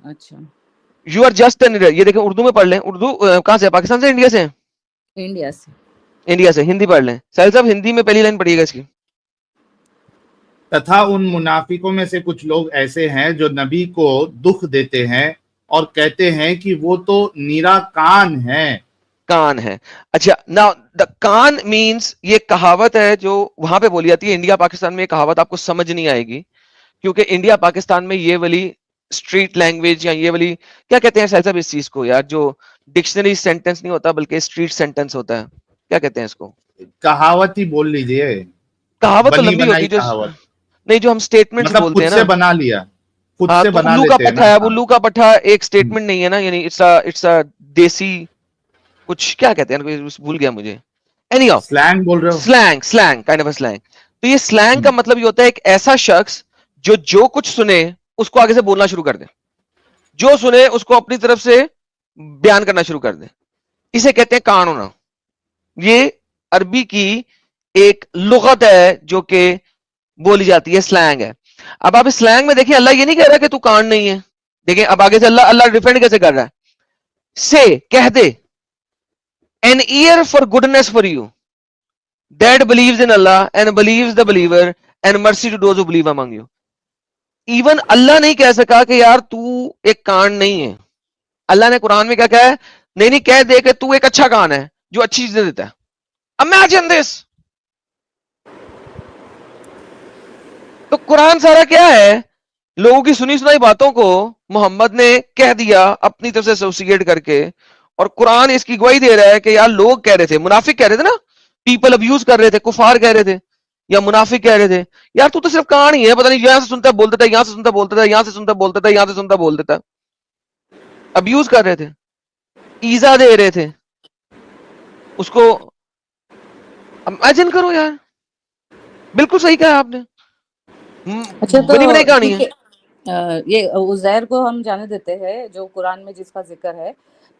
اچھا you are just an idiot. یہ دیکھیں اردو میں پڑھ لیں. اردو کہاں سے؟ پاکستان سے، انڈیا سے؟ انڈیا سے. انڈیا سے. ہندی پڑھ لیں ساحل صاحب، ہندی میں پہلی لائن پڑھیے گا اس کی. تتھا ان منافقوں میں سے کچھ لوگ ایسے ہیں جو نبی کو دکھ دیتے ہیں اور کہتے ہیں کہ وہ تو نیرا کان ہے. کان ہے. اچھا نا، دا کان مینس، یہ کہاوت ہے جو وہاں پہ بولی جاتی ہے. انڈیا پاکستان میں یہ کہاوت آپ کو سمجھ نہیں آئے گی، کیونکہ انڈیا پاکستان میں یہ والی اسٹریٹ لینگویج یا یہ والی کیا کہتے ہیں صاحب اس چیز کو یار، جو ڈکشنری سینٹنس نہیں ہوتا بلکہ اسٹریٹ سینٹنس ہوتا ہے، کیا کہتے ہیں اس کو؟ کہاوت ہی بول لیجئے. کہاوت تو بنی لمبی ہوتی بنائی ہے، جو کہاوت، نہیں جو ہم اسٹیٹمنٹس مطلب بولتے خود ہیں سے نا. بنا لیا، خود ہاں سے تو بنا الو کا لیتے ہیں نا. پٹھا ہے، وہ الو کا پٹھا ایک اسٹیٹمنٹ نہیں ہے نا، یعنی اٹس دیسی کچھ کیا کہتے ہیں، بھول گیا مجھے. اینی ہاؤ، سلینگ بول رہے ہو. Slang kind of slang. تو یہ سلینگ ہم، کا مطلب یہ ہوتا ہے ایک ایسا شخص جو کچھ سنے اس کو آگے سے بولنا شروع کر دے، جو سنے اس کو اپنی طرف سے بیان کرنا شروع کر دے. اسے کہتے ہیں کان ہونا. یہ عربی کی ایک لغت ہے جو کہ بولی جاتی ہے، سلینگ ہے. اب آپ اس سلینگ میں دیکھیں، اللہ یہ نہیں کہہ رہا کہ تو کان نہیں ہے. دیکھیں اب آگے سے اللہ ڈیفینڈ کیسے کر رہا ہے. سے کہہ دے an ear for goodness for you that believes in Allah and believes the believer and mercy to those who believe among you. Even Allah نہیں کہہ سکا کہ یار تو ایک کان نہیں ہے. اللہ نے قرآن میں کیا کہا ہے؟ نہیں کہہ دے کہ تو ایک اچھا کان ہے جو اچھی چیزیں دیتا ہے. Imagine this. تو قرآن سارا کیا ہے؟ لوگوں کی سنی سنائی باتوں کو محمد نے کہہ دیا اپنی طرف سے ایسوسیٹ کر کے، اور قرآن اس کی گواہی دے رہا ہے کہ یار لوگ کہہ رہے تھے، منافق کہہ رہے تھے نا، پیپل ابیوز کر رہے تھے، کفار کہہ رہے تھے یا منافق کہہ رہے تھے یار تو صرف کان ہی ہے، پتہ نہیں یہاں سے سنتا بولتا تھا، یہاں سے سنتا بولتا تھا، یہاں سے سنتا بولتا تھا، یہاں سے سنتا بولتا تھا. ابیوز کر رہے تھے، ایزا دے رہے تھے اس کو. امیجن کرو یار، بالکل صحیح کہا آپ نے. اچھا تو بنی بنائی کہانی ٹھیک ہے. ہے، یہ عزیر کو ہم جانے دیتے ہیں جو قرآن میں جس کا ذکر ہے،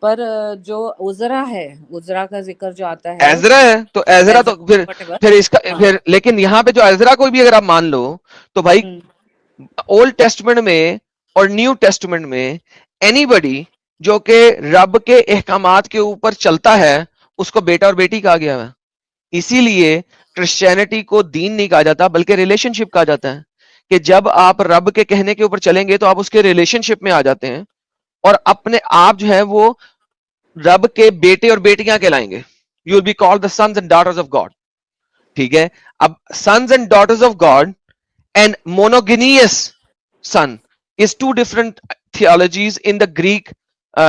پر جو عذرا ہے، عذرا کا ذکر جو آتا ہے، ایزرا ہے تو ایزرا تو whatever، پھر اس کا ہاں، پھر، لیکن یہاں پہ جو ایزرا کو بھی اگر آپ مان لو تو بھائی اولڈ ٹیسٹمنٹ میں اور نیو ٹیسٹمنٹ میں اینی بڈی جو کہ رب کے احکامات کے اوپر چلتا ہے اس کو بیٹا اور بیٹی کہا گیا ہے. اسی لیے کرسچینٹی کو دین نہیں کہا جاتا بلکہ ریلیشن شپ کہا جاتا ہے، کہ جب آپ رب کے کہنے کے اوپر چلیں گے تو آپ اس کے ریلیشن شپ میں آ جاتے ہیں اور اپنے آپ جو ہے وہ رب کے بیٹے اور بیٹیاں کہلائیں گے. You will be called the sons and daughters of God. ٹھیک ہے. اب sons and daughters of God and monogeneous son is two different theologies in the Greek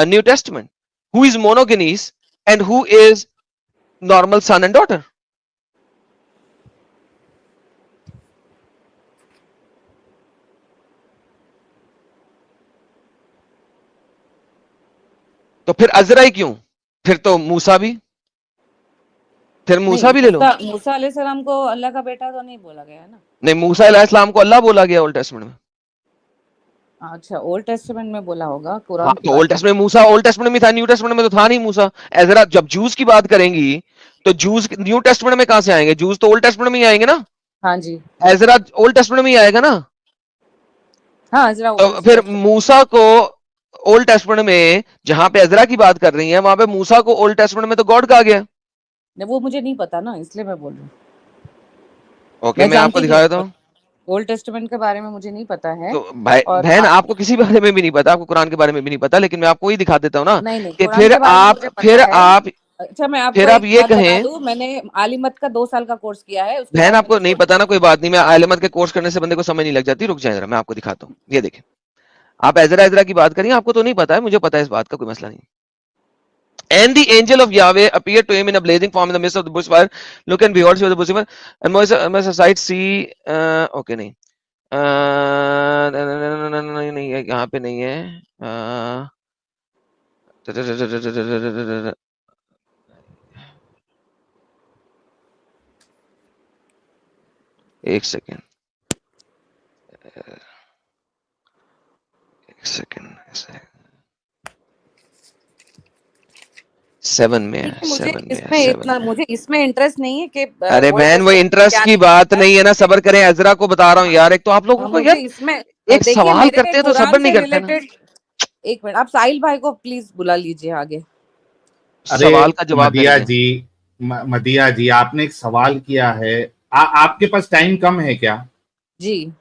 New Testament. Who is monogenes and who is normal son and daughter? تو پھر ازرائی کیوں؟ پھر تو موسیٰ بھی، پھر نہیں، موسیٰ بھی لے لو. موسیٰ علیہ السلام کو اللہ کا بیٹا تو نہیں بولا گیا ہے نا. نہیں، موسیٰ علیہ السلام کو اللہ بولا گیا اولڈ ٹیسٹمنٹ میں. اچھا، اولڈ ٹیسٹمنٹ میں بولا ہوگا، ہاں قرآن کی تو اولڈ بات ٹیسٹمنٹ نہیں. میں موسیٰ اولڈ ٹیسٹمنٹ میں تھا، نیو ٹیسٹمنٹ میں تو تھا نہیں موسیٰ. ایزرا جب جوز کی بات کریں گی تو جوز نیو ٹیسٹمنٹ میں کہاں سے آئیں گے؟ جوز تو اولڈ ٹیسٹمنٹ میں ہی آئیں گے نا. ہاں جی، ایزرا اولڈ ٹیسٹمنٹ میں ہی آئے گا نا. ہاں ذرا تو اولڈ پھر ٹیسٹمنٹ. موسیٰ کو اولڈ ٹیسٹمنٹ میں جہاں پہ ایزرا کی بات کر رہی ہیں وہاں پہ موسیٰ کو اولڈ ٹیسٹمنٹ میں تو گاڈ کہا گیا. وہ مجھے نہیں پتا نا، اس لیے میں بول رہی ہوں. اوکے میں میں آپ کو جانتی دکھا نہیں دیتا ہوں، ہوں. اولڈ ٹیسٹمنٹ کے بارے میں مجھے نہیں پتا ہے. تو بھائی اور بہن آپ کو کسی بارے میں بھی نہیں پتا، آپ کو قرآن کے بارے میں بھی نہیں پتا، لیکن میں آپ کو ہی دکھا دیتا ہوں نا نہیں کہ قرآن کے بارے میں مجھے پتا ہے. اچھا میں آپ کو ایک یہ بات بتا کہیں. دوں، میں نے عالمت کا 2 سال کا کورس کیا ہے، اس کے بہن بعد آپ میں کو نے نہیں چھوڑ پتا دیا. نا، کوئی بات نہیں، میں عالمت کے کورس کرنے سے بندے کو سمجھ نہیں لگ جاتی. رک جائیں ذرا میں آپ کو دکھاتا ہوں. یہ دیکھیں، آپ ایزرا کی بات کریے، آپ کو تو نہیں پتا ہے، مجھے پتا ہے اس بات کا، کوئی مسئلہ نہیں. And the angel of Yahweh appeared to him in a blazing form in the midst of the bush fire. Look and behold, she was a bush fire. And Moses sight see. Okay, نہیں. نہیں ہے، یہاں پہ نہیں ہے. ایک second 7 میں ہے، مجھے 7 میں اس ہے، میں 7 اتنا میں. مجھے اس میں انٹرسٹ نہیں ہے کہ ارے اولڈ بہن وہ ٹیسٹمنٹ میں انٹرسٹ کیا کی لکھا بات ہے. نہیں ہے نا، صبر کریں. عزرا کو بتا رہا ہوں یار. ایک تو آپ لوگوں کو مجھے یار اس میں ایک دیکھیے سوال میرے کرتے ہیں تو صبر قرآن نہیں سے کرتے نا. ریلیٹڈ एक मिनट, आप साहिल भाई को प्लीज बुला लीजिए आगे. अरे सवाल का जवाब मदिया देंगे. जी, मदिया जी, आपने एक सवाल किया है, आपके पास टाइम कम है क्या? जी.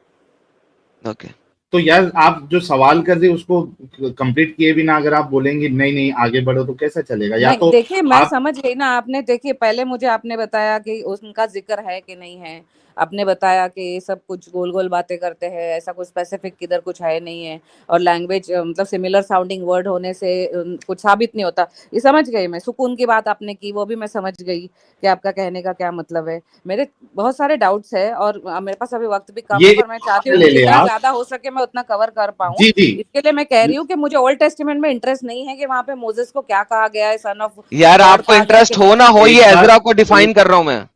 ओके. तो यार आप जो सवाल कर रहे उसको कंप्लीट किए बिना अगर आप बोलेंगे नहीं नहीं आगे बढ़ो तो कैसा चलेगा? या नहीं, तो देखिए मैं आप समझ गई ना. आपने देखिए पहले मुझे आपने बताया कि उनका जिक्र है कि नहीं है. आपने बताया कि ये सब कुछ गोल गोल बातें करते हैं, ऐसा कुछ स्पेसिफिक किधर कुछ है नहीं है, और लैंग्वेज मतलब सिमिलर साउंडिंग वर्ड होने से कुछ साबित नहीं होता. ये समझ गई मैं. सुकून की बात आपने की, वो भी मैं समझ गई कि आपका कहने का क्या मतलब है. मेरे बहुत सारे डाउट्स है और मेरे पास अभी वक्त भी कम ये है, पर मैं चाहती हूँ कि ले ले जितना आप। ज्यादा हो सके मैं उतना कवर कर पाऊँ. जी जी, इसके लिए मैं कह रही हूँ कि मुझे ओल्ड टेस्टामेंट में इंटरेस्ट नहीं है कि वहां पे मोसेस को क्या कहा गया है, सन ऑफ यार गॉड आपको कहा गया है इंटरेस्ट कि हो नहीं. ना हो, ये एक बार एजरा को डिफाइन कर रहा हूं मैं.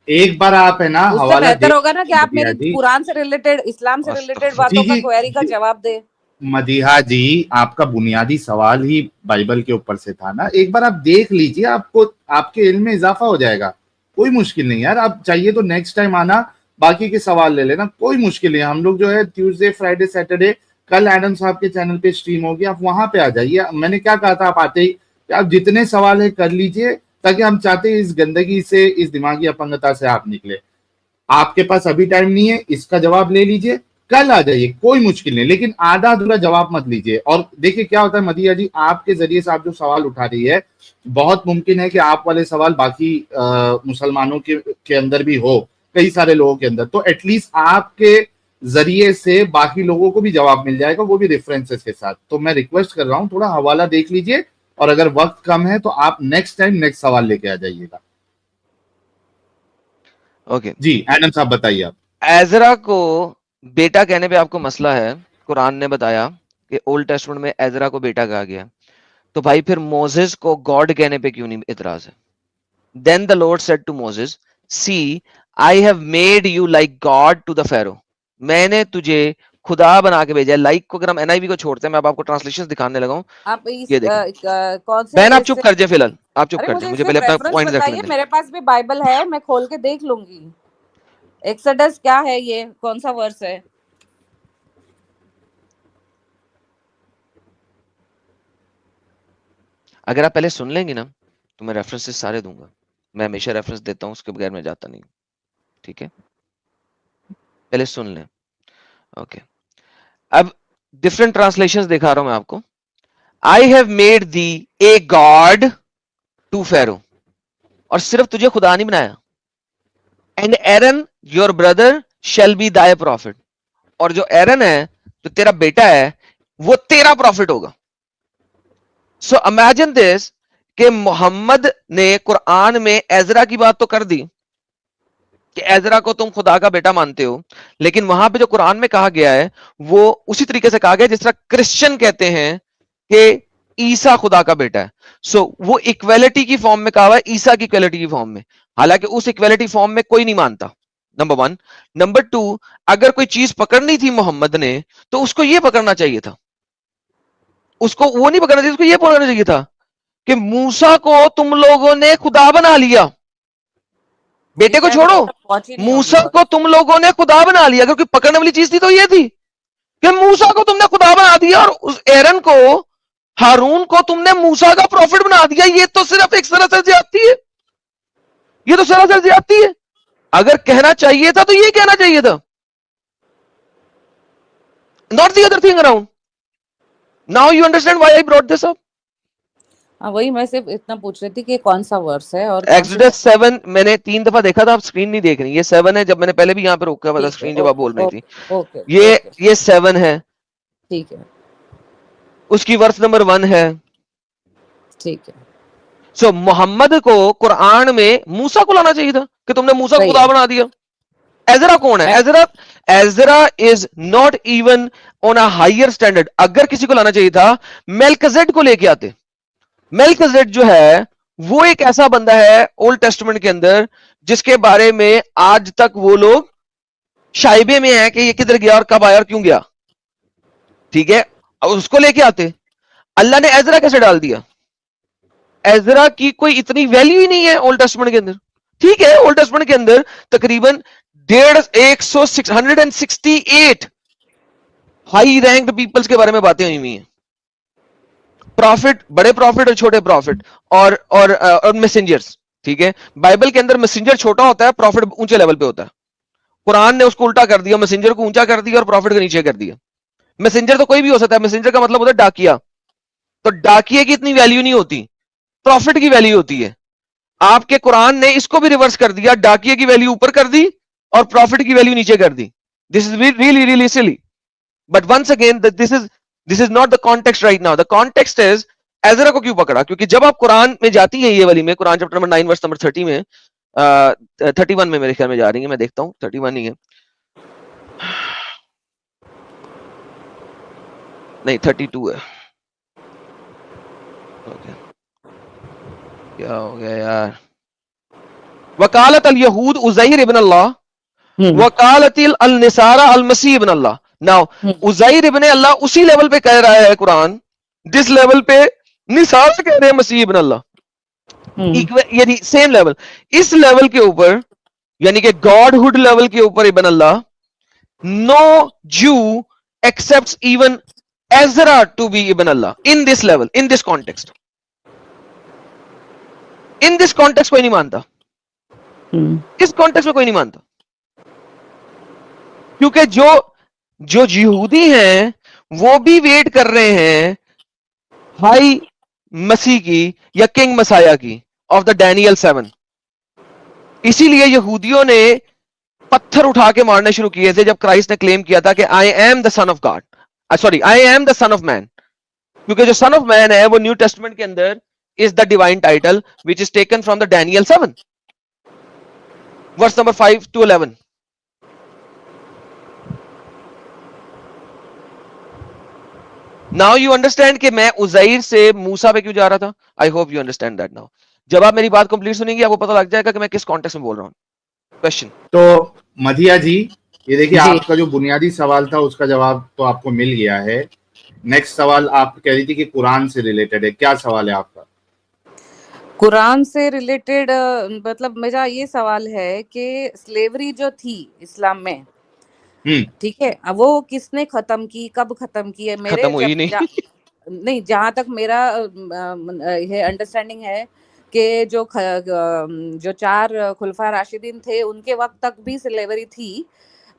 एक बार आप है ना उससे हवाला बेहतर देख होगा ना कि आप मदिया मेरी जी। कुरान से रिलेटेड, इस्लाम से रिलेटेड जी बातों का जी क्वेरी का जी, जवाब दे. मदीहा जी, आपका बुनियादी सवाल ही बाइबल के ऊपर से था ना, एक बार आप देख लीजिए, आपको आपके इल्म में इजाफा हो जाएगा. कोई मुश्किल नहीं यार, आप चाहिए तो नेक्स्ट टाइम आना, बाकी के सवाल ले लेना, कोई मुश्किल नहीं. हम लोग जो है ट्यूसडे फ्राइडे सैटरडे, कल एडम साहब के चैनल पे स्ट्रीम होगी, आप वहां पे आ जाइए. मैंने क्या कहा था आप आते ही कि आप जितने सवाल है कर लीजिए, ताकि हम चाहते हैं इस गंदगी से, इस दिमागी अपंगता से आप निकले. आपके पास अभी टाइम नहीं है, इसका जवाब ले लीजिए, कल आ जाइए, कोई मुश्किल नहीं, लेकिन आधा अधूरा जवाब मत लीजिए. और देखिए क्या होता है मदिया जी, आपके जरिए से आप जो सवाल उठा रही है, बहुत मुमकिन है कि आप वाले सवाल बाकी मुसलमानों के अंदर भी हो, कई सारे लोगों के अंदर, तो एटलीस्ट आपके जरिए से बाकी लोगों को भी जवाब मिल जाएगा, वो भी रेफरेंसेस के साथ. तो मैं रिक्वेस्ट कर रहा हूं थोड़ा हवाला देख लीजिए, और अगर वक्त कम है तो आप नेक्स्ट टाइम नेक्स्ट सवाल लेके आ जाइएगा. ओके. जी एडम साहब बताइए आप. एजरा को बेटा कहने पे आपको मसला है. कुरान ने बताया कि ओल्ड टेस्टमेंट में एजरा को बेटा कहा गया, तो भाई फिर मोसेस को गॉड कहने पे क्यों नहीं इतराज है? Then the Lord said to Moses, see I have made you like God to the Pharaoh. मैंने तुझे खुदा बना के भेजा है. लाइक को अगर हम एनआईवी को छोड़ते हैं, मैं अब आपको ट्रांसलेशन दिखाने लगा हूं. आप इस ये देखें. कौन से बहन आप चुप इससे, कर जाए, फिलहाल आप चुप अरे कर जाए, मुझे मुझे सिर्फ पहले अपना रेफरेंस पॉइंट रखने बताइए. दें. मेरे पास भी बाइबल है, मैं खोल के देख लूंगी. एक्सोडस क्या है, ये कौन सा वर्स है? अगर आप पहले सुन लेंगे ना तो मैं रेफरेंसेस सारे दूंगा. मैं हमेशा रेफरेंस देता हूं, उसके बगैर मैं जाता नहीं. ठीक है, पहले सुन लें. ओके, अब डिफरेंट ट्रांसलेशंस दिखा रहा हूं मैं आपको. I have made thee a God to Pharaoh, और सिर्फ तुझे खुदा नहीं बनाया. And Aaron your brother shall be thy prophet, और जो एरन है तो तेरा बेटा है, वो तेरा प्रॉफिट होगा. सो इमेजिन दिस कि मोहम्मद ने कुरान में एजरा की बात तो कर दी कि एजरा को तुम खुदा का बेटा मानते हो, लेकिन वहां पे जो कुरान में कहा गया है वो उसी तरीके से कहा गया जिस तरह क्रिश्चियन कहते हैं कि ईसा खुदा का बेटा है. सो वो इक्वेलिटी की फॉर्म में कहा हुआ है, ईसा की इक्वेलिटी की फॉर्म में, हालांकि उस इक्वेलिटी फॉर्म में कोई नहीं मानता. Number one. नंबर टू, अगर कोई चीज पकड़नी थी मोहम्मद ने तो उसको ये पकड़ना चाहिए था. उसको वो नहीं पकड़ना चाहिए, उसको ये पकड़ना चाहिए था कि मूसा को तुम लोगों ने खुदा बना लिया. बेटे को छोड़ो, पहुंची नहीं होगी मूसा और को तुम लोगों ने खुदा बना लिया, क्योंकि पकड़ने वाली चीज थी तो ये थी कि मूसा को तुमने खुदा बना दिया, और उस एरन को, हारून को तुमने मूसा का प्रॉफिट बना दिया. ये तो सिर्फ एक सरासर ज्यादती है, ये तो सरासर ज्यादती है. अगर कहना चाहिए था तो ये कहना चाहिए था, not the other thing around. Now you understand why I brought this up. हाँ, वही मैं सिर्फ इतना पूछ रही थी कि कौन सा वर्स है और कौन सी. एक्सोडस 7 मैंने 3 दफा देखा था, आप स्क्रीन नहीं देख रही. ये 7 है, जब मैंने पहले भी यहां पे रोका हुआ था स्क्रीन जब आप बोल रही थी. ओके, ये 7 है, ठीक है, उसकी वर्स नंबर 1 है. ठीक है. सो मोहम्मद को कुरान में मूसा को लाना चाहिए था कि तुमने मूसा को सही खुदा है. बना दिया. एजरा कौन है? Ezra is not even on a higher standard. अगर किसी को लाना चाहिए था, मेल्किजेड को लेके आते. मेल्किजेड जो है वो एक ऐसा बंदा है ओल्ड टेस्टामेंट के अंदर जिसके बारे में आज तक वो लोग शाइबे में है कि ये किधर गया और कब आया और क्यों गया. ठीक है, अब उसको लेके आते. अल्लाह ने एजरा कैसे डाल दिया? एजरा की कोई इतनी वैल्यू ही नहीं है ओल्ड टेस्टामेंट के अंदर. ठीक है, ओल्ड टेस्टामेंट के अंदर तकरीबन 168 हाई रैंक्ड पीपल्स के बारे में बातें हुई हैं, प्रॉफिट, बड़े प्रॉफिट और छोटे प्रॉफिट और मैसेंजर्स, ठीक है। बाइबल के अंदर मैसेंजर छोटा होता है, प्रॉफिट ऊंचे लेवल पे होता है। कुरान ने उसको उल्टा कर दिया, मैसेंजर को ऊंचा कर दिया और प्रॉफिट को नीचे कर दिया। मैसेंजर तो कोई भी हो सकता है, मैसेंजर का मतलब होता है डाकिया, तो डाकिये की इतनी वैल्यू नहीं होती, प्रॉफिट की वैल्यू होती है। आपके कुरान ने इसको भी रिवर्स कर दिया, डाकिये की वैल्यू ऊपर कर दी और प्रॉफिट की वैल्यू नीचे कर दी। This is really really silly, but once again this is not the context right now. The context is Ezra को क्यों पकड़ा, क्योंकि जब आप कुरान में जाती हैं, ये वाली में, Quran chapter number 9 verse number 30 में, 31 में मेरे ख्याल में जा रही है, मैं देखता हूँ 31 ही है, नहीं 32 है। okay. क्या हो गया यार, वकालत अल यहूद उज़ैर इब्न अल्लाह, वकालत अल निसारा अल मसीह इब्न अल्लाह। नाउ उज़ैर इब्न अल्लाह उसी लेवल पे कह रहा है कुरान जिस लेवल पे निसारा कह रहे हैं मसीह इब्न अल्लाह, यानी सेम लेवल। इस लेवल के ऊपर, यानी कि गॉडहुड लेवल के ऊपर इब्न अल्लाह, no Jew accepts even Ezra to be इब्न अल्लाह in this level, in this context. In this context कोई नहीं मानता, इस कॉन्टेक्स्ट में कोई नहीं मानता, क्योंकि जो यहूदी हैं वो भी वेट कर रहे हैं भाई मसीह की या किंग मसाया की, ऑफ द डैनियल 7। इसीलिए यहूदियों ने पत्थर उठा के मारने शुरू किए थे जब क्राइस्ट ने क्लेम किया था कि I am the son of God, sorry I am the son of man, क्योंकि जो सन ऑफ मैन है वो न्यू टेस्टमेंट के अंदर is the divine title which is taken from the Daniel 7 verse number 5 to 11. Now you understand कि मैं उज़ैर से मूसा पे क्यों जा रहा था। I hope you understand that now. जब आप मेरी बात कंप्लीट सुनेंगे आपको पता लग जाएगा कि मैं किस कॉन्टेक्स्ट में बोल रहा हूँ। क्वेश्चन तो मधिया जी, ये देखिए आपका जो बुनियादी सवाल था उसका जवाब तो आपको मिल गया है। नेक्स्ट सवाल आप कह रही थी कि कुरान से रिलेटेड है, क्या सवाल है आपका? कुरान से रिलेटेड मतलब मेरा ये सवाल है कि स्लेवरी जो थी इस्लाम में, ठीक है, वो किसने खत्म की, कब खत्म की है? मेरे खत्म हुई नहीं नहीं, जहां तक मेरा ये अंडरस्टैंडिंग है कि जो 4 खुलफा राशिदीन थे उनके वक्त तक भी स्लेवरी थी,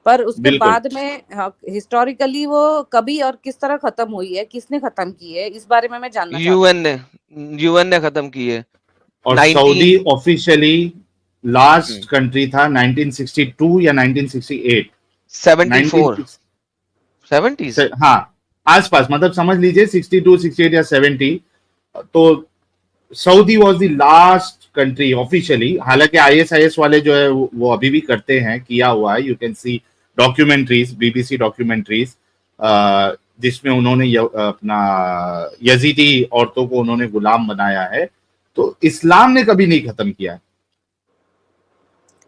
पर उसके बाद में हिस्टोरिकली वो कभी और किस तरह खत्म हुई है, किसने खत्म की है, इस बारे में मैं जानना चाहती हूँ। यूएन ने खत्म की है। और सऊदी ऑफिशियली लास्ट कंट्री था 1962 या 1968, 70s, हाँ आसपास, मतलब समझ लीजिए 62, 68 या 70। तो Saudi was the last country officially. हालांकि आईएसआईएस वाले जो है वो अभी भी करते हैं, किया हुआ है, you can see documentaries, BBC documentaries, जिसमें उन्होंने अपना यजीदी औरतों को उन्होंने गुलाम बनाया है। तो इस्लाम ने कभी नहीं खत्म किया है।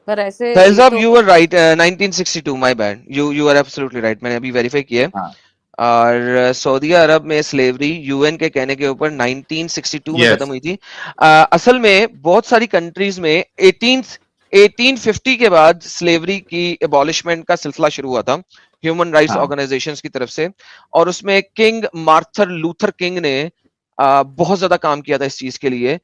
पर ऐसे you were right, 1962, my bad, you are absolutely right, मैंने अभी वेरीफाई किया है। और सऊदी अरब में स्लेवरी यूएन के कहने के ऊपर 1962 में खत्म हुई थी। असल में बहुत सारी कंट्रीज में 1850 के बाद स्लेवरी की एबॉलिशमेंट का सिलसिला शुरू हुआ था ह्यूमन राइट्स ऑर्गेनाइजेशंस की तरफ से, और उसमें किंग मार्टिन लूथर किंग ने बहुत ज्यादा काम किया था इस चीज के लिए।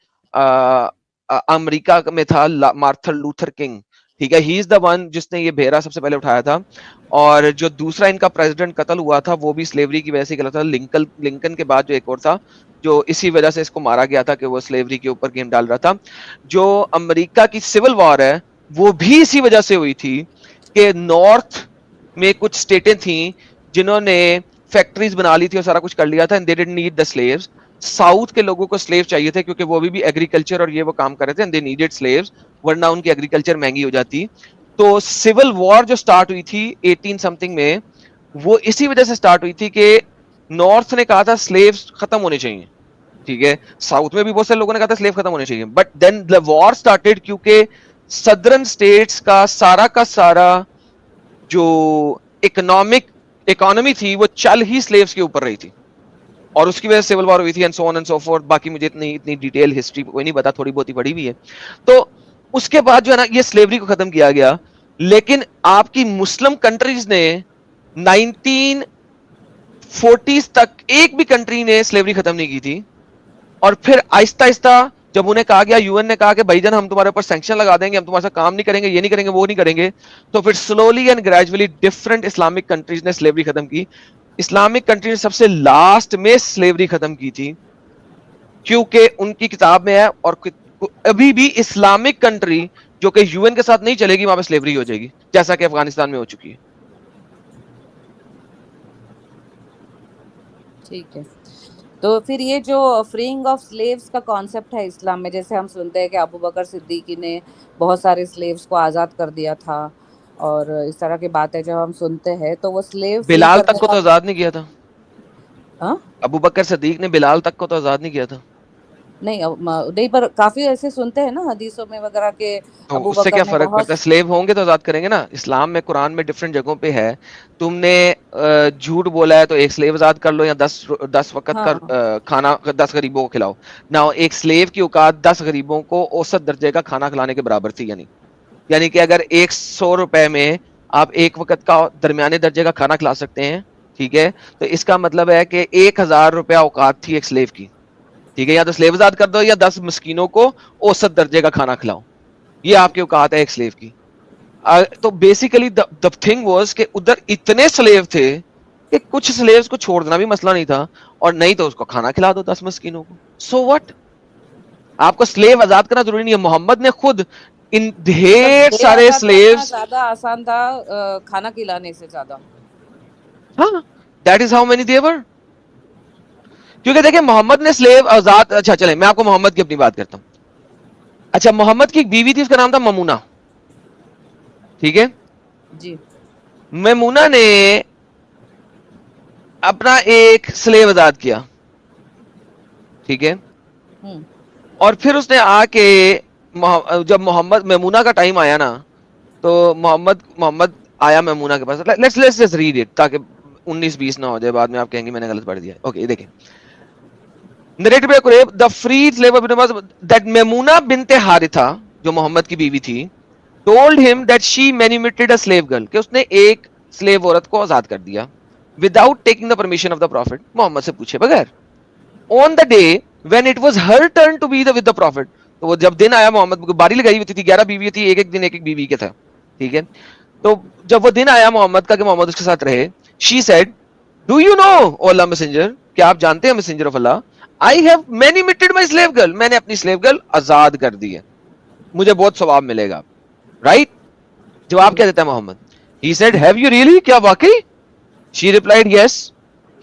अमेरिका में था मार्टिन लूथर किंग, ठीक है, ही इज द वन जिसने ये बेहरा सबसे पहले उठाया था। और जो दूसरा इनका प्रेसिडेंट कत्ल हुआ था वो भी स्लेवरी की वजह से गलत था, लिंकन के बाद जो एक और था जो इसी वजह से इसको मारा गया था कि वो स्लेवरी के ऊपर गेम डाल रहा था। जो अमेरिका की सिविल वॉर है वो भी इसी वजह से हुई थी कि नॉर्थ में कुछ स्टेटें थी जिन्होंने फैक्ट्रीज बना ली थी और सारा कुछ कर लिया था, and they didn't need the slaves. South के लोगों को स्लेव चाहिए थे क्योंकि वो अभी भी एग्रीकल्चर और ये वो काम कर रहे थे, एंड दे नीडेड स्लेव्स, वरना उनकी एग्रीकल्चर महंगी हो जाती। तो सिविल वॉर जो स्टार्ट हुई थी 18 समथिंग में, वो इसी वजह से स्टार्ट हुई थी कि नॉर्थ ने कहा था स्लेव्स खत्म होने चाहिए, ठीक है, साउथ में भी बहुत सारे लोगों ने कहा था स्लेव खत्म होने चाहिए, but then the war started क्योंकि सदर्न स्टेट्स का सारा जो इकोनॉमी थी वो चल ही स्लेव्स के ऊपर रही थी, और उसकी वजह से सिविल वॉर हुई थी, and so on and so fourth. बाकी मुझे इतनी डिटेल हिस्ट्री कोई नहीं पता, थोड़ी बहुत ही पढ़ी हुई है। तो उसके बाद जो है ना ये स्लेवरी को खत्म किया गया, लेकिन आपकी मुस्लिम कंट्रीज ने 1940s तक एक भी कंट्री ने स्लेवरी खत्म नहीं की थी। اور پھر آہستہ آہستہ جب انہیں کہا گیا, یو این نے کہا کہ بھائی جان ہم تمہارے اوپر سینکشن لگا دیں گے, ہم تمہارے ساتھ کام نہیں کریں گے, یہ نہیں کریں گے, وہ نہیں کریں گے, تو پھر slowly and gradually different Islamic countries نے سلیوری ختم کی. اسلامک کنٹری نے سب سے لاسٹ میں سلیوری ختم کی تھی, کیونکہ ان کی کتاب میں ہے, اور ابھی بھی اسلامک کنٹری جو کہ یو این کے ساتھ نہیں چلے گی وہاں پہ سلیوری ہو جائے گی, جیسا کہ افغانستان میں ہو چکی ہے. ٹھیک ہے. تو پھر یہ جو فریئنگ آف سلیوز کا کانسیپٹ ہے اسلام میں, جیسے ہم سنتے ہیں کہ ابو بکر صدیقی نے بہت سارے سلیوز کو آزاد کر دیا تھا, اور اس طرح کی باتیں جب ہم سنتے ہیں تو وہ سلیو فری بلال تک کرنے کو کا, تو آزاد نہیں کیا تھا, ہاں ابو بکر صدیق نے بلال تک کو تو آزاد نہیں کیا تھا. نہیں, پر کافی ایسے سنتے ہیں نا حدیثوں میں وغیرہ کہ تو ابو اس سے بکر کیا نے فرق بہت. پڑتا ہے, سلیو ہوں گے تو آزاد کریں گے نا. اسلام میں قرآن میں ڈفرنٹ جگہوں پہ ہے, تم نے جھوٹ بولا ہے تو ایک سلیو آزاد کر لو, یا 10 وقت ہاں کا کھانا 10 غریبوں کو کھلاؤ. نہ ایک سلیو کی اوقات 10 غریبوں کو اوسط درجے کا کھانا کھلانے کے برابر تھی. یعنی کہ اگر 100 روپے میں آپ ایک وقت کا درمیانے درجے کا کھانا کھلا سکتے ہیں, ٹھیک ہے, تو اس کا مطلب ہے کہ 1000 روپیہ اوقات تھی ایک سلیو کی, ٹھیک ہے. یا تو سلیو آزاد کر دو یا 10 مسکینوں کو اوسط درجے کا کھانا کھلاؤ, یہ آپ کی اوقات ہے ایک سلیو کی. تو بیسیکلی the thing was کہ ادھر اتنے سلیو تھے کہ کچھ سلیوز کو چھوڑ دینا بھی مسئلہ نہیں تھا, اور نہیں تو اس کو کھانا کھلا دو 10 مسکینوں کو. سو وٹ, آپ کو سلیو آزاد کرنا ضروری نہیں ہے. محمد نے خود ان مطلب ڈھیر دیہ سارے آزاد کرنا سلیوز, زیادہ آسان تھا کھانا کھلانے سے زیادہ. ہاں دیٹ از ہاؤ مینی دیور. کیونکہ دیکھیں محمد نے سلیو آزاد, اچھا چلیں میں آپ کو محمد کی اپنی بات کرتا ہوں. اچھا, محمد کی ایک بیوی تھی, اس کا نام تھا ممونہ, ٹھیک ہے. جی. ممونہ نے اپنا ایک سلیو آزاد کیا, ٹھیک ہے, اور پھر اس نے آ کے جب محمد ممونہ کا ٹائم آیا نا, تو محمد آیا ممونہ کے پاس. لیٹس جسٹ ریڈ اٹ تاکہ 19-20 نہ ہو جائے بعد میں آپ کہیں گے میں نے غلط پڑھ دیا. اوکے دیکھیں, narrated by Qurayb, the freed slave of Ibn Abbas, that Maimuna bint Haritha, جو محمد کی بیوی تھی, told him that she manumitted a slave girl, کہ اس نے ایک slave عورت کو آزاد کر دیا, without taking the permission of the prophet, محمد سے پوچھے بغیر. On the day when it was her turn to be with the prophet, تو وہ جب دن آیا, محمد کو باری لگائی ہوئی تھی, 11 بیوی تھی, ایک دن ایک بیوی کے تھا, ٹھیک ہے. تو جب وہ دن آیا محمد کا کہ محمد اس کے ساتھ رہے, she said, do you know O Allah messenger, کیا آپ جانتے ہیں messenger of Allah, I have manumitted my slave girl, میں نے اپنی slave girl آزاد کر دی ہے, مجھے بہت ثواب ملے گا, رائٹ. جواب کیا دیتا ہے محمد, he said, have you really, کیا واقعی, she replied, yes.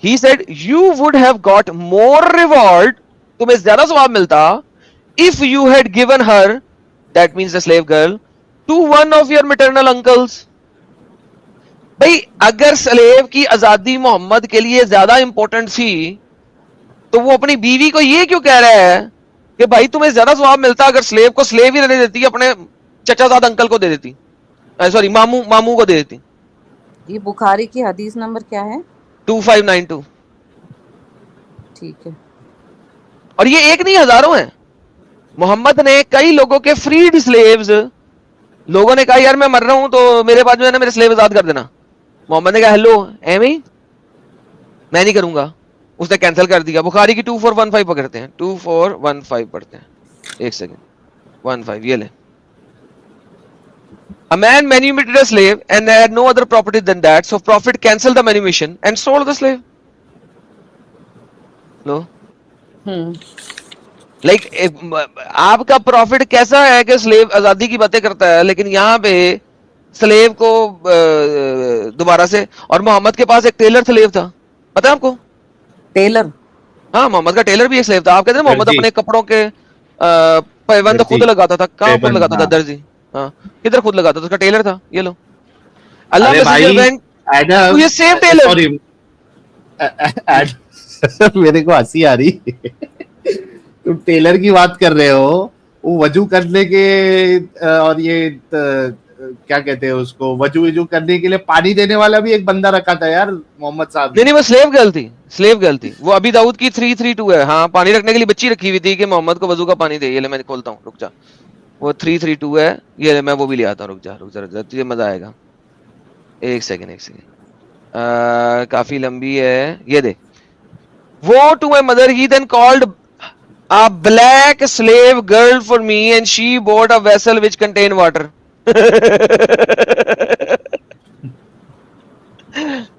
He said, you would have got more reward, تمہیں زیادہ ثواب ملتا, if you had given her, that means the slave girl, to one of your maternal uncles. بھئی اگر sleeve کی آزادی محمد کے لیے زیادہ امپورٹنٹ تھی, تو وہ اپنی بیوی کو یہ کیوں کہہ رہا ہے کہ بھائی تمہیں زیادہ ثواب ملتا اگر سلیو کو سلیو ہی رہنے دیتی, اپنے چچا زاد انکل کو دے دیتی, سوری ماموں کو دے دیتی. یہ بخاری کی حدیث نمبر کیا ہے؟ 2592. ٹھیک ہے. اور یہ ایک نہیں, ہزاروں ہیں. محمد نے کئی لوگوں کے فریڈ سلیوز, لوگوں نے کہا یار میں مر رہا ہوں تو میرے بعد جو ہے نا میرے سلیو آزاد کر دینا. محمد نے کہا ہیلو ایمی, میں نہیں کروں گا, اس نے کینسل کر دیا. بخاری کی 2415 پکڑتے ہیں, 2415 پڑھتے ہیں, ایک سیکنڈ, 15 یہ لیں. A man manumitted a slave and had no other property than that, so prophet canceled the manumission and sold the slave. لو لائک آپ کا پروفٹ کیسا ہے کہ سلیو آزادی کی باتیں کرتا ہے, لیکن یہاں پہ سلیو کو دوبارہ سے. اور محمد کے پاس ایک ٹیلر سلیو تھا, پتا ہے آپ کو, ٹیلر. ہاں محمد کا ٹیلر بھی ایک سلیو تھا. آپ کہتے ہیں محمد درجی اپنے کپڑوں کے پیوند خود لگاتا تھا, کہاں خود لگاتا تھا, درزی, ہاں کدھر خود لگاتا تھا, اس کا ٹیلر تھا. یہ لو, اللہ ارے میسنجر بھائی وینٹ ٹو یہ سیم ٹیلر. سوری میرے کو ہنسی آ رہی, تم ٹیلر کی بات کر رہے ہو, وہ وضو کرنے کے اور یہ کیا کہتے ہیں اس کو, وضو کرنے کے لیے پانی دینے والا بھی ایک بندہ رکھا تھا یار محمد صاحب نے. نہیں وہ سلیو گرل تھی, سلیو گرل تھی وہ. ابھی داؤد کی 332 ہے, ہاں پانی رکھنے کے لیے بچی رکھی ہوئی تھی کہ محمد کو وضو کا پانی دے. یہ لے میں کھولتا ہوں, رک جا, وہ 332 ہے, یہ میں وہ بھی لے آتا ہوں, رک جا تجھے مزہ آئے گا. ایک سیکنڈ, کافی لمبی ہے, یہ دے. وہ to my mother he then called A black slave girl for me and she bought a vessel which contained water.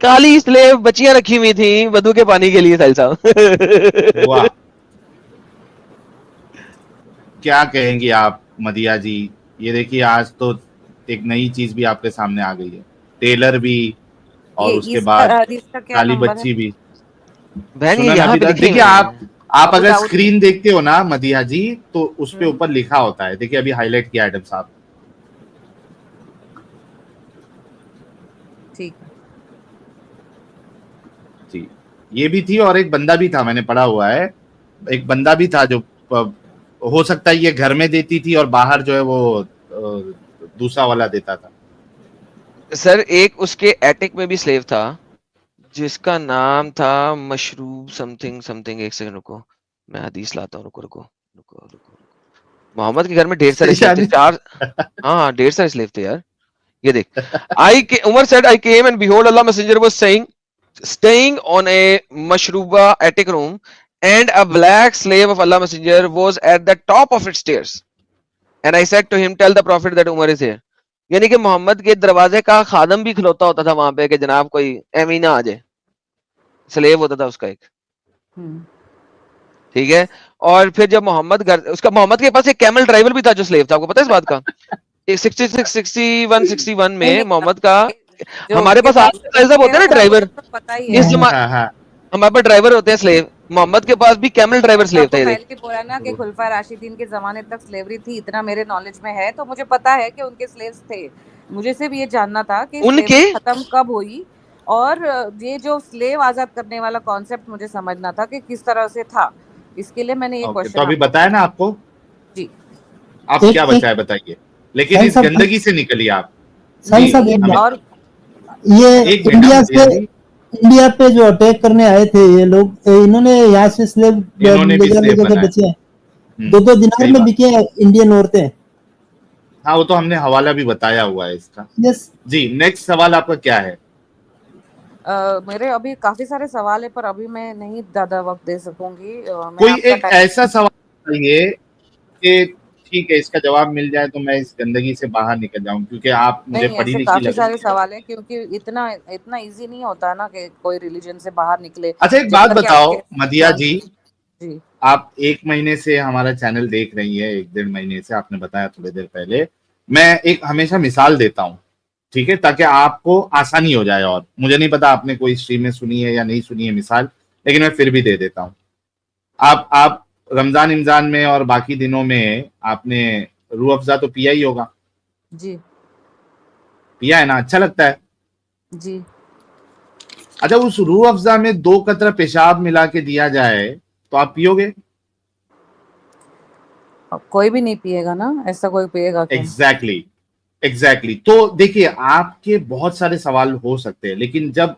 Kali slave बच्चियां रखी हुई थी वधु के पानी के लिए, साहिल साहब. वाह, क्या कहेंगी आप मदिया जी? ये देखिए आज तो एक नई चीज भी आपके सामने आ गई है, टेलर भी और ये उसके इसका बाद इसका क्या काली नंबर है? बच्ची भी. बहन ये सुना ना यहाँ अभी पे तक? लिखे देखिए हुए आप हैं. आप अगर विदाउट स्क्रीन देखते हो ना मदिया जी, तो उस पे हम्म, ऊपर लिखा होता है. देखिए अभी हाईलाइट किया एडम साहब. ठीक है। जी, ये भी थी और एक बंदा भी था, मैंने पढ़ा हुआ है. एक बंदा भी था जो हो सकता है ये घर में देती थी और बाहर जो है वो दूसरा वाला देता था. सर एक उसके एटिक में भी स्लेव था जिसका नाम था मशरूब समथिंग समथिंग. एक सेकंड रुको, मैं हदीस लाता हूँ. रुको रुको रुको रुको रुको. मोहम्मद के घर में ढेर सारे स्लेव थे, यानी 4. हाँ ढेर सारे स्लेव थे यार. ये देख, Umar said I came and behold Allah messenger was staying on a mashruba attic room and a black slave of Allah messenger was at the top of its stairs and I said to him tell the prophet that Umar is here. यानी कि मोहम्मद के दरवाजे का खादम भी खलोता होता था वहां पे कि जनाब कोई एमीना आ जाए. स्लेव होता था उसका एक. हम्म, ठीक है. और फिर जब मोहम्मद के पास एक कैमल ड्राइवर भी था जो स्लेव था. आपको पता है इस बात का? 61 नहीं में नहीं, मोहम्मद का, जो हमारे उनके पास पास आज ऐसा होते हैं ना था ड्राइवर, मुझे तो पता ही है। इस जमा हाँ हाँ. हमारे पास ड्राइवर होते हैं स्लेव. मोहम्मद के पास भी कैमल ड्राइवर मैंने तो स्लेव था. आपको ये पहले देख, ही बोला ना कि खुलफा राशिदीन के जमाने तक स्लेवरी थी, इतना मेरे नॉलेज में है, तो मुझे पता है कि उनके स्लेव्स थे. मुझे सिर्फ ये जानना था कि उनके स्लेवरी खत्म कब हुई, और ये जो स्लेव आजाद करने वाला कॉन्सेप्ट मुझे समझना था कि किस तरह से था. इसके लिए मैंने ये ओके, तो क्वेश्चन अभी आपको बताया ना आपको. जी आप एक क्या एक बचा है बताइए, लेकिन साहिल इस साहब गंदगी से निकलिए आप. साहिल जी साहब ये एक हमें बात, और ये एक मिनट इंडिया मदिया से जी, इंडिया पे जो अटैक करने आए थे ये लोग, इन्होंने यहाँ से स्लेव इन्होंने भी ले स्लेव के बना है. बेचे हैं. 2-2 दिनार सही में बात. बिके हैं इंडियन औरतें. हाँ वो तो हमने हवाला भी बताया हुआ है इसका. यस. जी, नेक्स्ट सवाल आपका क्या है? मेरे अभी काफी सारे सवाल है, पर अभी मैं नहीं ज्यादा वक्त दे सकूंगी. मैं कोई आपका एक ऐसा सवाल बताइए कि ठीक है इसका जवाब मिल जाए तो मैं इस गंदगी से बाहर निकल जाऊं, क्योंकि आप मुझे नहीं, पढ़ी ऐसे लिखी काफी लग रही सारे है. सवाल है, क्योंकि इतना इतना इजी नहीं होता ना कि कोई रिलीजन से बाहर निकले. अच्छा एक जब बात तक कि बताओ आपके मदिया हाँ जी, जी आप 1 महीने से हमारा चैनल देख रही है, 1-1.5 महीने से, आपने बताया थोड़ी देर पहले. मैं एक हमेशा मिसाल देता हूँ, ठीक है, ताकि आपको आसानी हो जाए. और मुझे नहीं पता आपने कोई स्ट्रीम में सुनी है या नहीं सुनी है मिसाल, लेकिन मैं फिर भी दे देता हूँ. आप रमजान इमजान में और बाकी दिनों में आपने रूह अफ़ज़ा तो पिया ही होगा. जी पिया है ना? अच्छा लगता है. जी. अच्छा उस रूह अफ़ज़ा में 2 कतरा पेशाब मिला के दिया जाए तो आप पियोगे? अब कोई भी नहीं पिएगा ना, ऐसा कोई पिएगा क्या? एग्जैक्टली. तो देखिए आपके बहुत सारे सवाल हो सकते हैं, लेकिन जब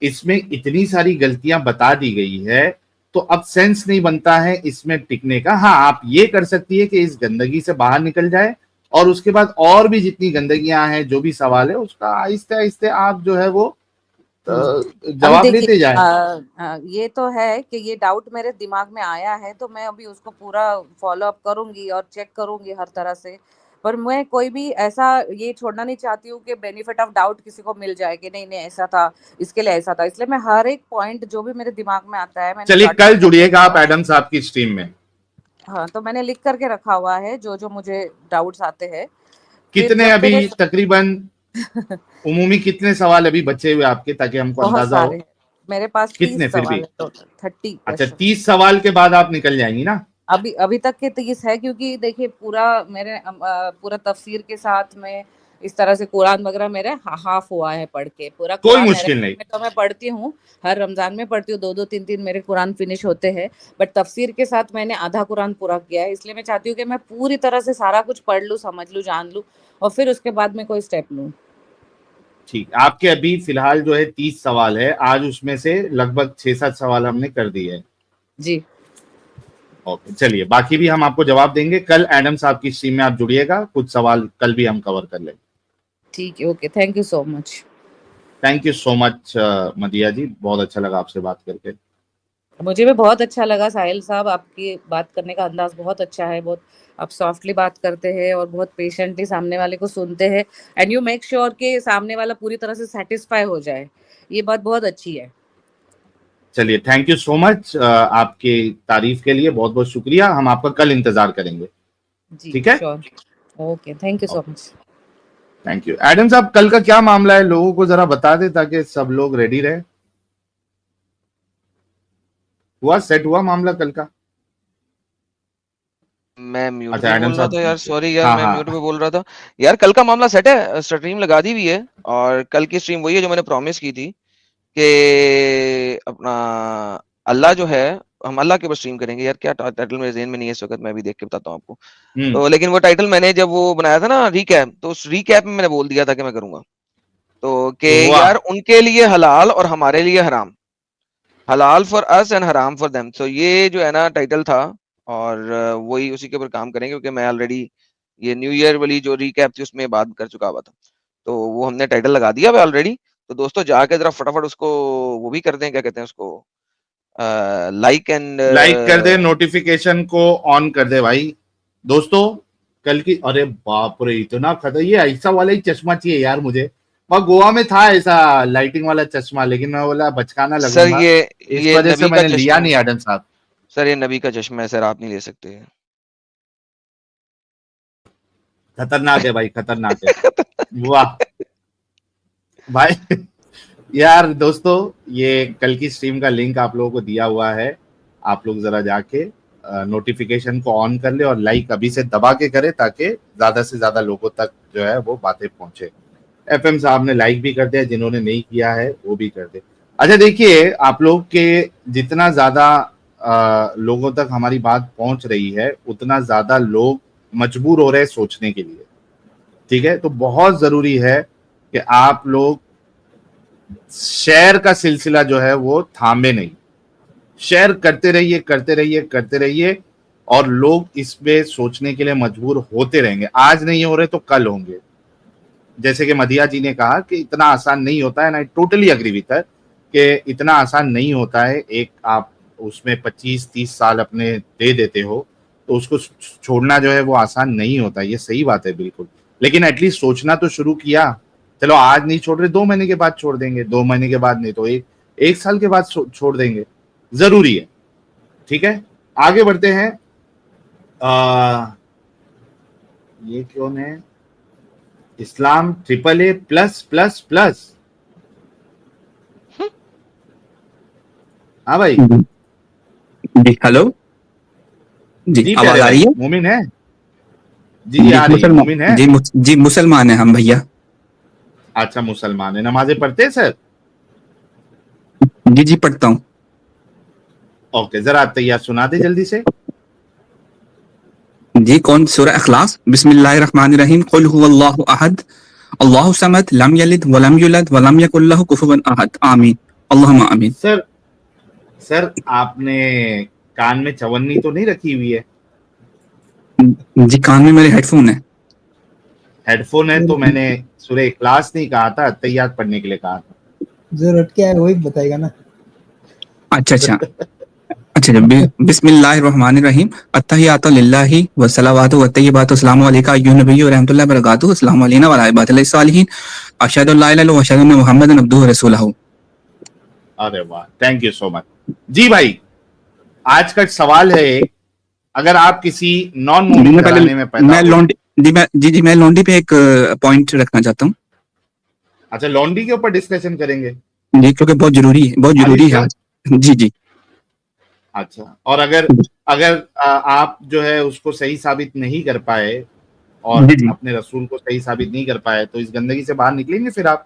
इसमें इतनी सारी गलतियां बता दी गई है तो अब सेंस नहीं बनता है इसमें टिकने का. हाँ आप ये कर सकती है कि इस गंदगी से बाहर निकल जाए और उसके बाद और भी जितनी गंदगियां हैं, जो भी सवाल है, उसका आहिस्ते आहिस्ते आप जो है वो अभी जवाब देखिए, लेते जाए. ये तो है कि ये डाउट मेरे दिमाग में आया है, तो मैं अभी उसको पूरा फॉलो अप करूंगी और चेक करूंगी हर तरह से. पर मैं कोई भी ऐसा ये छोड़ना नहीं चाहती हूँ कि बेनिफिट ऑफ डाउट किसी को मिल जाए कि नहीं नहीं ऐसा था, इसके लिए ऐसा था. इसलिए मैं हर एक पॉइंट जो भी मेरे दिमाग में आता है मैंने चलिए जॉट कल करके जुड़िएगा आप रखा हुआ है. एडम साहब की स्ट्रीम में. हाँ, तो मैंने लिख करके रखा हुआ है जो जो मुझे डाउट्स आते हैं. फिर कितने जब अभी मेरे तकरीबन उमूमी कितने सवाल अभी बचे हुए आपके, ताकि हमको बहुत अंदाजा हो? सारे हैं. मेरे पास 30 कितने फिर सवाल भी? है, टोटल 30 अच्छा क्वेश्चन. 30 सवाल के बाद आप निकल जाएंगी ना? अभी अभी तक के 30 है, क्योंकि देखिए पूरा मेरे पूरा तफसीर के साथ में इस तरह से कुरान वगैरह मेरे हाफ हुआ है पढ़ के. पूरा कोई कुरान मुश्किल नहीं. में तो मैं पढ़ती हूँ, हर रमजान में पढ़ती हूँ, 2-2 3-3 मेरे कुरान फिनिश होते हैं. बट तफसीर के साथ मैंने आधा कुरान पूरा किया है. इसलिए मैं चाहती हूँ कि मैं पूरी तरह से सारा कुछ पढ़ लूँ, समझ लूँ, जान लूँ, और फिर उसके बाद में कोई स्टेप लूँ. ठीक, आपके अभी फिलहाल जो है 30 सवाल है, आज उसमें से लगभग 6-7 सवाल हमने कर दिए हैं. जी ओके चलिए, बाकी भी हम आपको जवाब देंगे. कल एडम साहब की स्ट्रीम में आप जुड़िएगा, कुछ सवाल कल भी हम कवर कर लेंगे. ठीक है. Okay, thank you so much. Thank you so much Madiya ji, बहुत अच्छा लगा आपसे बात करके. مجھے بھی بہت اچھا لگا ساحل صاحب، آپ کی بات کرنے کا انداز بہت اچھا ہے، بہت آپ سافٹلی بات کرتے ہیں اور بہت پیشنٹلی سامنے والے کو سنتے ہیں، اینڈ یو میک شیور کہ سامنے والا پوری طرح سے سیٹسفائی ہو جائے. یہ بات بہت اچھی ہے. چلیے تھینک یو سو مچ آپ کی تعریف کے لیے، بہت بہت شکریہ. ہم آپ کا کل انتظار کریں گے. جی ٹھیک ہے، sure. Okay, thank you so much. Thank you. Adam صاحب کل کا کیا معاملہ ہے لوگوں کو ذرا بتا دیں تاکہ سب لوگ ریڈی رہے. ہوا سیٹ ہوا معاملہ کل کا؟ میں میوٹ اچھا پہ ایڈم بول رہا صاحب، تھا یار، سوری یار، ہاں میں ہاں میوٹ پہ بول رہا تھا یار. کل کا معاملہ سیٹ ہے، اسٹریم لگا دی ہوئی ہے، اور کل کی اسٹریم وہی ہے جو میں نے پرومس کی تھی کہ اپنا اللہ جو ہے، ہم اللہ کے اوپر اسٹریم کریں گے. یار کیا ٹائٹل میرے ذہن میں نہیں ہے اس وقت، میں بھی دیکھ کے بتاتا ہوں آپ کو. تو لیکن وہ ٹائٹل میں نے جب وہ بنایا تھا نا ریکیپ، تو اس ریکیپ میں نے بول دیا تھا کہ میں کروں گا. تو کہ واہ، یار ان کے لیے حلال اور ہمارے لیے حرام، حلال فار اس اینڈ حرام فار دیم. تو یہ جو ہے نا ٹائٹل تھا، اور وہی اسی کے اوپر کام کریں گے، کیونکہ میں آلریڈی یہ نیو ایئر والی جو ریکیپ تھی اس میں بات کر چکا ہوا تھا. تو وہ ہم نے ٹائٹل لگا دیا ہوا آلریڈی. تو دوستو جا کے ذرا فٹافٹ اس کو وہ بھی کر دیں، کیا کہتے ہیں اس کو، لائک اینڈ لائک کر دے، نوٹیفیکیشن کو آن کر دے بھائی. دوستو کل کی، ارے باپ رے اتنا خطر، یہ ایسا والا ہی چشمہ چاہیے یار مجھے. وہاں گوا میں تھا ایسا لائٹنگ والا چشمہ، لیکن میں بولا بچکانا سر لگوں گا، اس یہ وجہ سے نبی میں کا نے چشمہ لیا ہے نہیں. ایڈم صاحب سر، یہ نبی کا چشمہ ہے سر، آپ نہیں لے سکتے. خطرناک ہے بھائی، خطرناک ہے. واہ بھائی. یار دوستو یہ کل کی سٹریم کا لنک آپ لوگوں کو دیا ہوا ہے، آپ لوگ ذرا جا کے نوٹیفیکیشن کو آن کر لے اور لائک ابھی سے دبا کے کرے تاکہ زیادہ سے زیادہ لوگوں تک جو ہے وہ باتیں پہنچے. ایف ایم صاحب نے لائک بھی کر دیا، جنہوں نے نہیں کیا ہے وہ بھی کر دے. اچھا دیکھیے آپ لوگ کے جتنا زیادہ لوگوں تک ہماری بات پہنچ رہی ہے اتنا زیادہ لوگ مجبور ہو رہے سوچنے کے لیے. ٹھیک ہے، تو بہت ضروری ہے کہ آپ لوگ شیئر کا سلسلہ جو ہے وہ تھامے نہیں. شیئر کرتے رہیے کرتے رہیے کرتے رہیے، اور لوگ اس پہ سوچنے کے لیے مجبور ہوتے رہیں گے. آج نہیں ہو رہے تو کل ہوں گے. جیسے کہ مدیہ جی نے کہا کہ اتنا آسان نہیں ہوتا ہے، and I totally agree with her کہ اتنا آسان نہیں ہوتا ہے. ایک آپ اس میں 25-30 سال اپنے دے دیتے ہو تو اس کو چھوڑنا جو ہے وہ آسان نہیں ہوتا. یہ صحیح بات ہے بالکل، لیکن ایٹ لیسٹ سوچنا تو شروع کیا. چلو آج نہیں چھوڑ رہے، 2 مہینے کے بعد چھوڑ دیں گے، 2 مہینے کے بعد نہیں تو ایک سال کے بعد چھوڑ دیں گے. ضروری ہے. ٹھیک ہے، آگے بڑھتے ہیں. یہ کون ہے؟ اسلام AAA+++. ہاں بھائی، جی ہلو، جی جی آواز پیارے آ بھائی، رہی ہے؟ مومن ہے؟ جی آ رہی ہے. مومن ہے؟ جی مسلمان ہیں ہم بھیا. اچھا مسلمان ہے، نمازیں پڑھتے ہیں سر؟ جی پڑھتا ہوں. اوکے، ذرا تیار سنا دے جلدی سے. جی کون؟ سورہ اخلاص. بسم اللہ الرحمن الرحیم. قل هو اللہ احد اللہ الصمد لم یلد ولم یولد ولم یکن له کفوا احد. آمین اللہم آمین. سر آپ نے کان میں چونی تو نہیں رکھی ہوئی ہے؟ جی کان میں میرے ہیڈ فون ہے. ہیڈ فون ہے تو میں نے سورہ اخلاص نہیں کہا تھا، تیار پڑھنے کے لیے کہا تھا. جو رٹ کے آئے وہی بتائے گا نا. اچھا بسم اللہ الرحمن الرحیم. التحیات للہ والصلوات والطیبات السلام علیکم ایھا النبی ورحمۃ اللہ وبرکاتہ. السلام علینا وعلی عباد اللہ الصالحین. اشہد ان لا الہ الا اللہ واشہد ان محمدا عبدہ ورسولہ. ارے واہ، تھینک یو سو مچ. جی بھائی، آج کا سوال ہے ایک، اگر آپ کسی نان مومن گھرانے میں پیدا ہوئے. میں لونڈی پہ ایک پوائنٹ رکھنا چاہتا ہوں. اچھا لانڈری کے اوپر ڈسکشن کریں گے؟ جی کیونکہ بہت ضروری ہے آج. جی اچھا، اور اگر آپ جو ہے اس کو صحیح ثابت نہیں کر پائے اور جی اپنے رسول کو صحیح ثابت نہیں کر پائے تو اس گندگی سے باہر نکلیں گے پھر آپ؟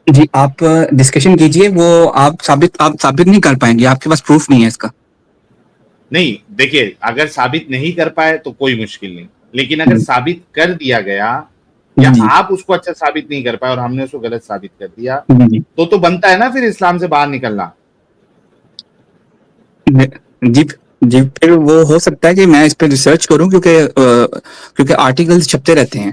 جی آپ ڈسکشن کیجئے. وہ آپ ثابت نہیں کر پائیں گے، آپ کے پاس پروف نہیں ہے اس کا. نہیں دیکھیے، اگر ثابت نہیں کر پائے تو کوئی مشکل نہیں، لیکن اگر ثابت کر دیا گیا یا آپ اس کو اچھا ثابت نہیں کر پائے اور ہم نے اس کو غلط ثابت کر دیا تو بنتا ہے نا پھر اسلام سے باہر نکلنا. جی پھر وہ ہو سکتا ہے کہ میں اس پہ ریسرچ کروں، کیونکہ آرٹیکلز چھپتے رہتے ہیں.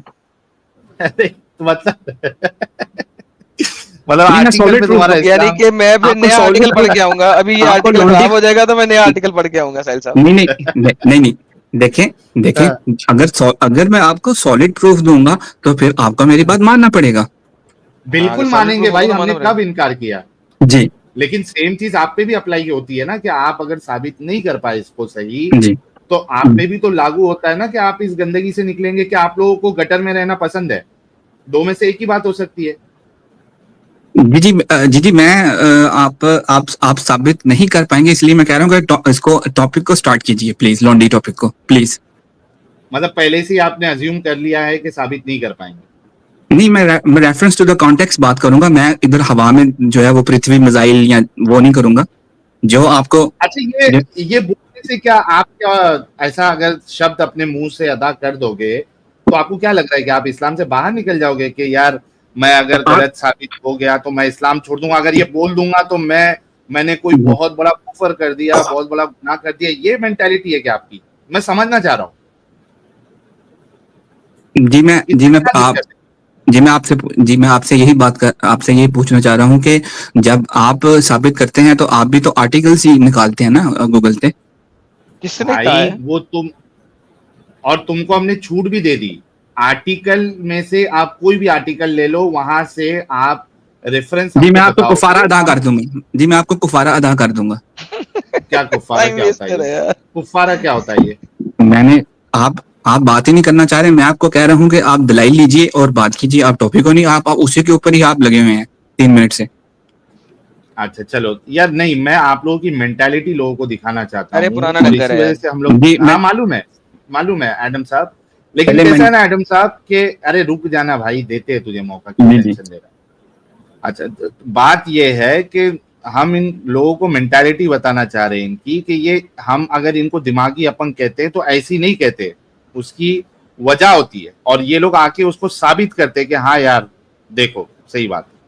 मतलब नहीं, मैं आर्टिकल solid पे proof तुम्हारा यानी इस्लाम, कि मैं फिर आपको नया solid आर्टिकल पढ़ के आऊंगा, अभी ये आपको आर्टिकल लॉन्ड्री खराब हो जाएगा तो मैं नया आर्टिकल पढ़ के आऊंगा साहिल साहब। नहीं नहीं नहीं, देखें देखें, हाँ। अगर मैं आपको सॉलिड प्रूफ दूंगा तो फिर आपको मेरी बात मानना पड़ेगा। बिल्कुल solid मानेंगे proof होगा भाई, तो हमने मानना पड़ेगा। कब इनकार किया, जी लेकिन सेम चीज आप पे भी अप्लाई होती है ना, कि आप अगर साबित नहीं कर पाए इसको सही, जी तो आप पे भी तो लागू होता है ना कि आप इस गंदगी से निकलेंगे, कि आप लोगों को गटर में रहना पसंद है। दो में से एक ही बात हो सकती है। जी मैं आप साबित नहीं कर पाएंगे, इसलिए मैं कह रहा हूँ कि इसको टॉपिक को स्टार्ट कीजिए प्लीज, लॉन्ड्री टॉपिक को प्लीज। मतलब पहले से ही आपने अज्यूम कर लिया है कि साबित नहीं कर पाएंगे। नहीं, मैं रेफरेंस टू द कॉन्टेक्स्ट बात करूंगा, मैं इधर हवा में जो है वो पृथ्वी मिसाइल या वो नहीं करूंगा जो आपको। अच्छा, ये बोलने से क्या आप क्या ऐसा अगर शब्द अपने मुंह से अदा कर दोगे तो आपको क्या लग रहा है कि आप इस्लाम से बाहर निकल जाओगे, कि यार मैं अगर गलत साबित हो गया तो मैं इस्लाम छोड़ दूंगा, अगर ये बोल दूंगा तो मैंने कोई बहुत बड़ा कुफर कर दिया, बहुत बड़ा गुनाह कर दिया, ये मेंटालिटी है क्या आपकी? मैं समझना चाह रहा हूँ। मैं आपसे यही पूछना चाह रहा हूँ कि जब आप साबित करते हैं तो आप भी तो आर्टिकल्स ही निकालते हैं ना गूगल पे। किसने कहा भाई है? वो तुमको हमने छूट भी दे दी। आर्टिकल में से आप कोई भी आर्टिकल ले लो, वहां से आप रेफरेंस जी मैं आपको बताओगे। कुफारा अदा कर दूंगा। जी मैं आपको कुफारा अदा कर दूंगा। क्या कुफारा टाइम क्या वेस्ट होता कर है रहे ये? हैं। कुफारा क्या होता है ये? मैंने आप बात ही नहीं करना चाह रहे, मैं आपको कह रहा हूँ कि आप दलाइल लीजिए और बात कीजिए, आप टॉपिक को नहीं, आप उसी के ऊपर ही आप लगे हुए हैं 3 मिनट से। अच्छा चलो यार, नहीं मैं आप लोगों की मेंटालिटी लोगों को दिखाना चाहता अरे हूँ, पुराना और डंगर इसी है वजह यार। से हम लोग, जी, हाँ मालूम है एडम साहब, लेकिन पहले कैसा है ना एडम साहब के, अरे रुक जाना भाई, देते हैं तुझे मौका, क्यों जी। टेंशन ले रहा है? अच्छा, तो बात ये है कि हम इन लोगों को मेंटालिटी बताना चाह रहे हैं इनकी, कि ये हम अगर इनको दिमागी अपंग कहते हैं तो ऐसी नहीं कहते, उसकी वजह होती है, और ये लोग आके उसको साबित करते हैं कि हाँ यार देखो सही बात है।